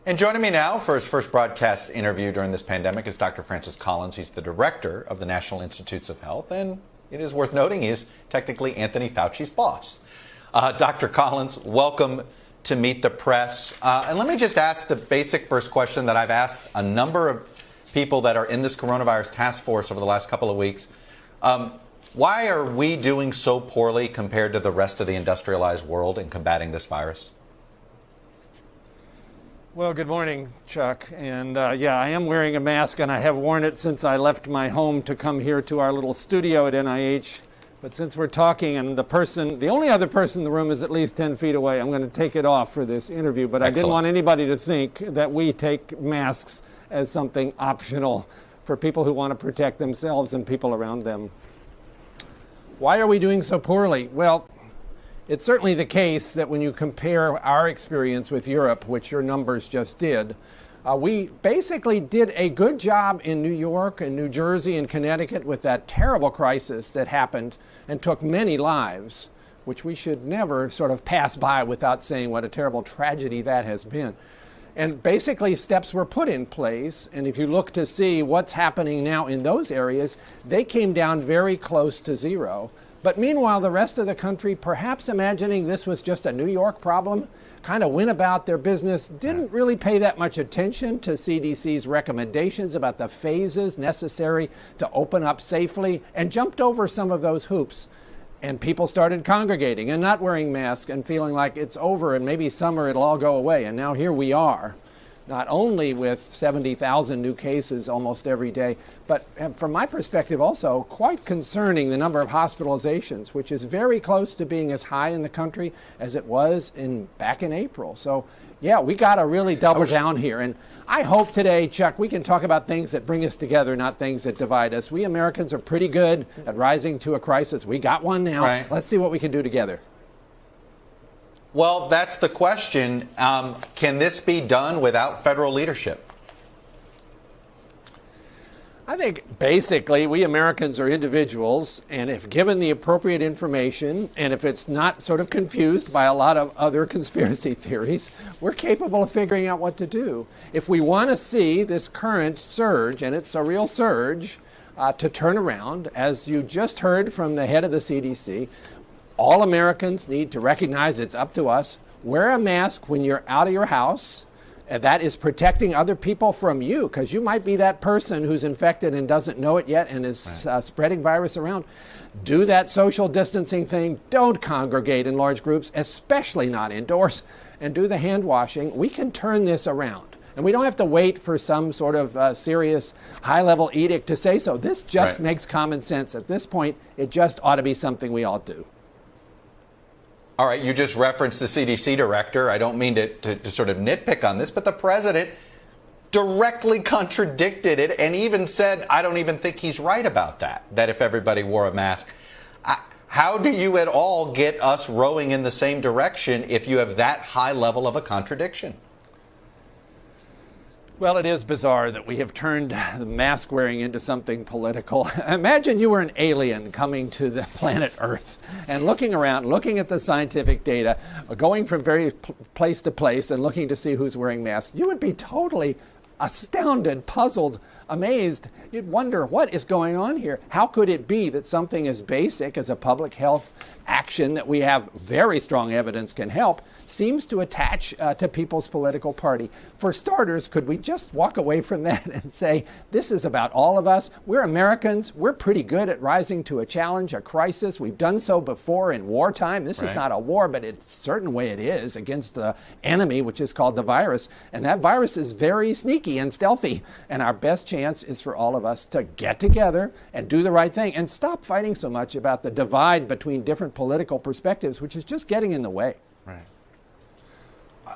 And joining me now for his first broadcast interview during this pandemic is Dr. Francis Collins. He's the director of the National Institutes of Health, and it is worth noting he is technically Anthony Fauci's boss. Dr. Collins, welcome to Meet the Press. And let me just ask the basic first question that I've asked a number of people that are in this coronavirus task force over the last couple of weeks. Why are we doing so poorly compared to the rest of the industrialized world in combating this virus? Well, good morning, Chuck. And yeah, I am wearing a mask, and I have worn it since I left my home to come here to our little studio at NIH. But since we're talking and the only other person in the room is at least 10 feet away, I'm going to take it off for this interview. But Excellent. I didn't want anybody to think that we take masks as something optional for people who want to protect themselves and people around them. Why are we doing so poorly? Well, it's certainly the case that when you compare our experience with Europe, which your numbers just did, we basically did a good job in New York and New Jersey and Connecticut with that terrible crisis that happened and took many lives, which we should never sort of pass by without saying what a terrible tragedy that has been. And basically steps were put in place, and if you look to see what's happening now in those areas, they came down very close to zero. But meanwhile, the rest of the country, perhaps imagining this was just a New York problem, kind of went about their business, didn't really pay that much attention to CDC's recommendations about the phases necessary to open up safely, and jumped over some of those hoops. And people started congregating and not wearing masks and feeling like it's over and maybe summer it'll all go away. And now here we are, not only with 70,000 new cases almost every day, but from my perspective also quite concerning the number of hospitalizations, which is very close to being as high in the country as it was back in April. So yeah, we got to really double down here. And I hope today, Chuck, we can talk about things that bring us together, not things that divide us. We Americans are pretty good at rising to a crisis. We got one now. Right. Let's see what we can do together. Well, that's the question. Can this be done without federal leadership? I think basically we Americans are individuals, and if given the appropriate information, and if it's not sort of confused by a lot of other conspiracy theories, we're capable of figuring out what to do. If we want to see this current surge, and it's a real surge, to turn around, as you just heard from the head of the CDC, all Americans need to recognize it's up to us. Wear a mask when you're out of your house. And that is protecting other people from you, because you might be that person who's infected and doesn't know it yet and is spreading virus around. Do that social distancing thing. Don't congregate in large groups, especially not indoors. And do the hand washing. We can turn this around. And we don't have to wait for some sort of serious high-level edict to say so. This just makes common sense. At this point, it just ought to be something we all do. All right, you just referenced the CDC director. I don't mean to sort of nitpick on this, but the president directly contradicted it and even said, I don't even think he's right about that if everybody wore a mask. How do you at all get us rowing in the same direction if you have that high level of a contradiction? Well, it is bizarre that we have turned the mask wearing into something political. Imagine you were an alien coming to the planet Earth and looking around, looking at the scientific data, going from various place to place and looking to see who's wearing masks. You would be totally astounded, puzzled, amazed. You'd wonder, what is going on here? How could it be that something as basic as a public health action that we have very strong evidence can help seems to attach to people's political party? For starters, could we just walk away from that and say, this is about all of us? We're Americans. We're pretty good at rising to a challenge, a crisis. We've done so before in wartime. This is not a war, but it's a certain way it is against the enemy, which is called the virus. And that virus is very sneaky and stealthy. And our best chance is for all of us to get together and do the right thing and stop fighting so much about the divide between different political perspectives, which is just getting in the way. Right.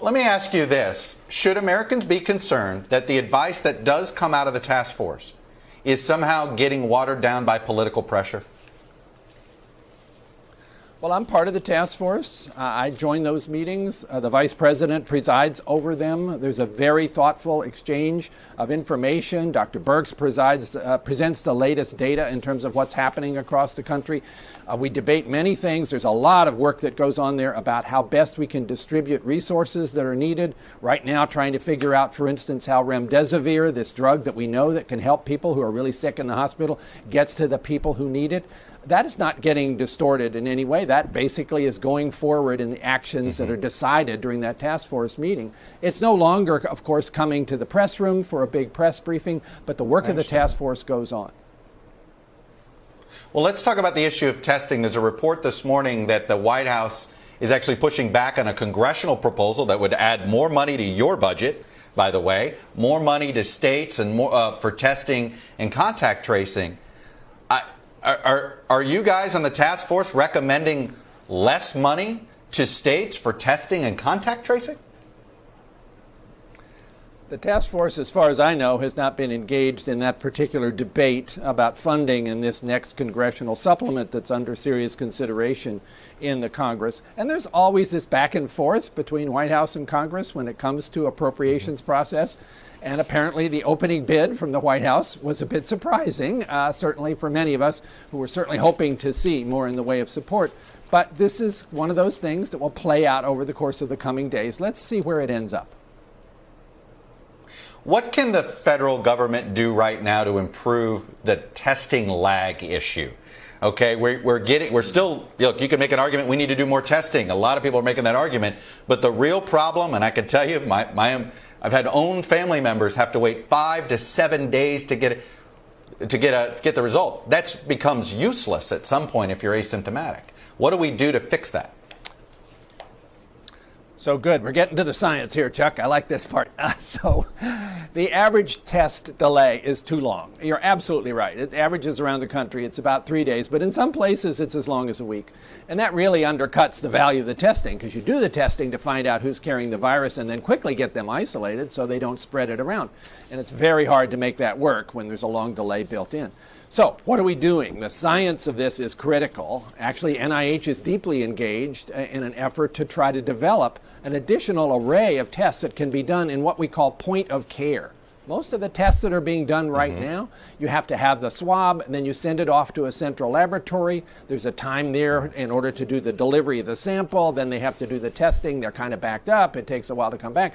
Let me ask you this. Should Americans be concerned that the advice that does come out of the task force is somehow getting watered down by political pressure? Well, I'm part of the task force. I join those meetings. The vice president presides over them. There's a very thoughtful exchange of information. Dr. Birx presents the latest data in terms of what's happening across the country. We debate many things. There's a lot of work that goes on there about how best we can distribute resources that are needed. Right now, trying to figure out, for instance, how remdesivir, this drug that we know that can help people who are really sick in the hospital, gets to the people who need it. That is not getting distorted in any way. That basically is going forward in the actions that are decided during that task force meeting. It's no longer, of course, coming to the press room for a big press briefing, but the work of the task force goes on. Well, let's talk about the issue of testing. There's a report this morning that the White House is actually pushing back on a congressional proposal that would add more money to your budget, by the way, more money to states and more for testing and contact tracing. Are you guys on the task force recommending less money to states for testing and contact tracing? The task force, as far as I know, has not been engaged in that particular debate about funding in this next congressional supplement that's under serious consideration in the Congress. And there's always this back and forth between White House and Congress when it comes to appropriations process. And apparently the opening bid from the White House was a bit surprising, certainly for many of us who were certainly hoping to see more in the way of support. But this is one of those things that will play out over the course of the coming days. Let's see where it ends up. What can the federal government do right now to improve the testing lag issue? Okay, we're still, look, you can make an argument we need to do more testing. A lot of people are making that argument. But the real problem, and I can tell you, I've had own family members have to wait 5 to 7 days to get the result. That becomes useless at some point if you're asymptomatic. What do we do to fix that? So good. We're getting to the science here, Chuck. I like this part. So the average test delay is too long. You're absolutely right. It averages around the country. It's about 3 days, but in some places it's as long as a week. And that really undercuts the value of the testing, because you do the testing to find out who's carrying the virus and then quickly get them isolated so they don't spread it around. And it's very hard to make that work when there's a long delay built in. So what are we doing? The science of this is critical. Actually, NIH is deeply engaged in an effort to try to develop an additional array of tests that can be done in what we call point of care. Most of the tests that are being done right now, you have to have the swab, and then you send it off to a central laboratory. There's a time there in order to do the delivery of the sample. Then they have to do the testing. They're kind of backed up. It takes a while to come back.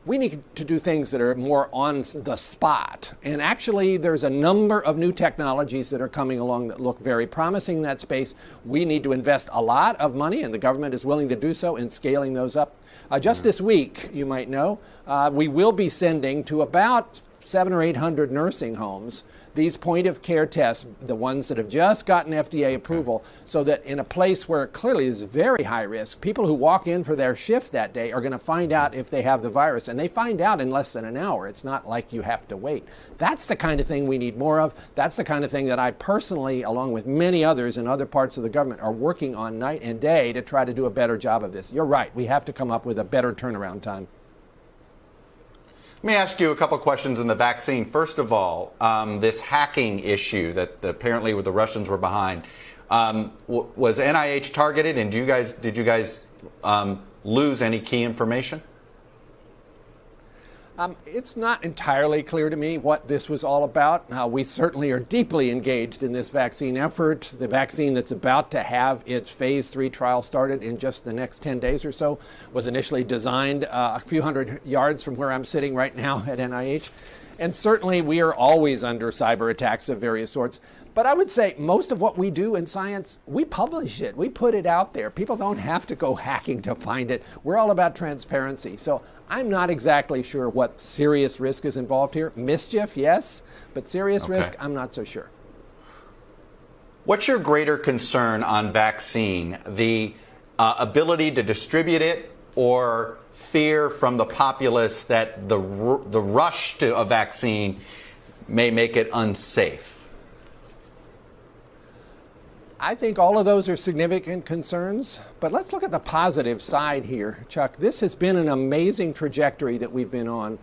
We need to do things that are more on the spot. And actually, there's a number of new technologies that are coming along that look very promising in that space. We need to invest a lot of money, and the government is willing to do so in scaling those up. Just this week, you might know, we will be sending to about 700 or 800 nursing homes these point-of-care tests, the ones that have just gotten FDA approval, so that in a place where clearly is very high risk, people who walk in for their shift that day are going to find out if they have the virus. And they find out in less than an hour. It's not like you have to wait. That's the kind of thing we need more of. That's the kind of thing that I personally, along with many others in other parts of the government, are working on night and day to try to do a better job of this. You're right. We have to come up with a better turnaround time. Let me ask you a couple questions on the vaccine. First of all, this hacking issue that apparently the Russians were behind, was NIH targeted, and did you guys lose any key information? It's not entirely clear to me what this was all about. We certainly are deeply engaged in this vaccine effort. The vaccine that's about to have its phase 3 trial started in just the next 10 days or so was initially designed a few hundred yards from where I'm sitting right now at NIH. And certainly we are always under cyber attacks of various sorts. But I would say most of what we do in science, we publish it. We put it out there. People don't have to go hacking to find it. We're all about transparency. So I'm not exactly sure what serious risk is involved here. Mischief, yes, but serious risk, I'm not so sure. What's your greater concern on vaccine? The ability to distribute it, or fear from the populace that the rush to a vaccine may make it unsafe? I think all of those are significant concerns, but let's look at the positive side here, Chuck. This has been an amazing trajectory that we've been on.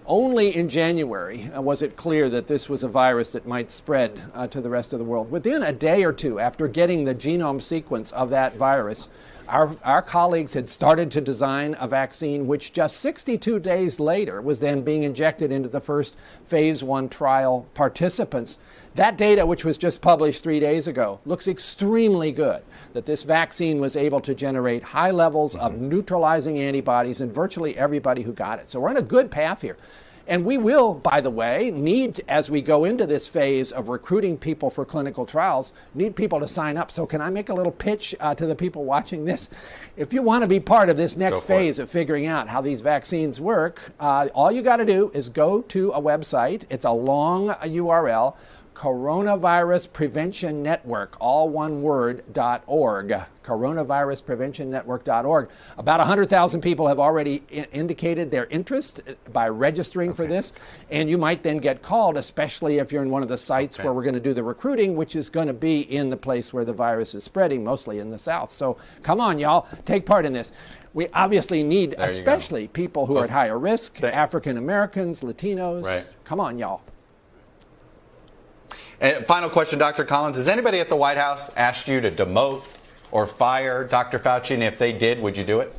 Only in January was it clear that this was a virus that might spread to the rest of the world. Within a day or two after getting the genome sequence of that virus, our colleagues had started to design a vaccine which just 62 days later was then being injected into the first phase 1 trial participants. That data, which was just published 3 days ago, looks extremely good, that this vaccine was able to generate high levels of neutralizing antibodies in virtually everybody who got it. So we're on a good path here. And we will, by the way, need, as we go into this phase of recruiting people for clinical trials, need people to sign up. So can I make a little pitch to the people watching this? If you want to be part of this next phase of figuring out how these vaccines work, all you got to do is go to a website. It's a long URL. Coronavirus Prevention Network, all one word, .org. Coronaviruspreventionnetwork.org. About 100,000 people have already indicated their interest by registering for this, and you might then get called, especially if you're in one of the sites where we're going to do the recruiting, which is going to be in the place where the virus is spreading, mostly in the South. So come on, y'all, take part in this. We obviously need, especially people who are at higher risk, African Americans, Latinos. Right. Come on, y'all. And final question, Dr. Collins. Has anybody at the White House asked you to demote or fire Dr. Fauci? And if they did, would you do it?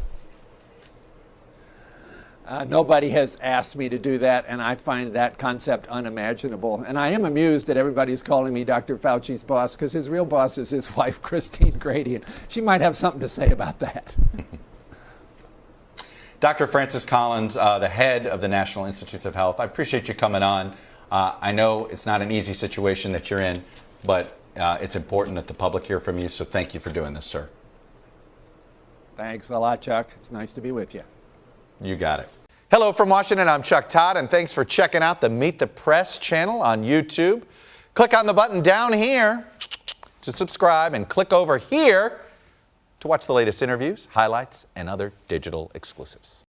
Nobody has asked me to do that, and I find that concept unimaginable. And I am amused that everybody's calling me Dr. Fauci's boss, because his real boss is his wife, Christine Grady, and she might have something to say about that. Dr. Francis Collins, the head of the National Institutes of Health, I appreciate you coming on. I know it's not an easy situation that you're in, but it's important that the public hear from you, so thank you for doing this, sir. Thanks a lot, Chuck. It's nice to be with you. You got it. Hello from Washington, I'm Chuck Todd, and thanks for checking out the Meet the Press channel on YouTube. Click on the button down here to subscribe, and click over here to watch the latest interviews, highlights, and other digital exclusives.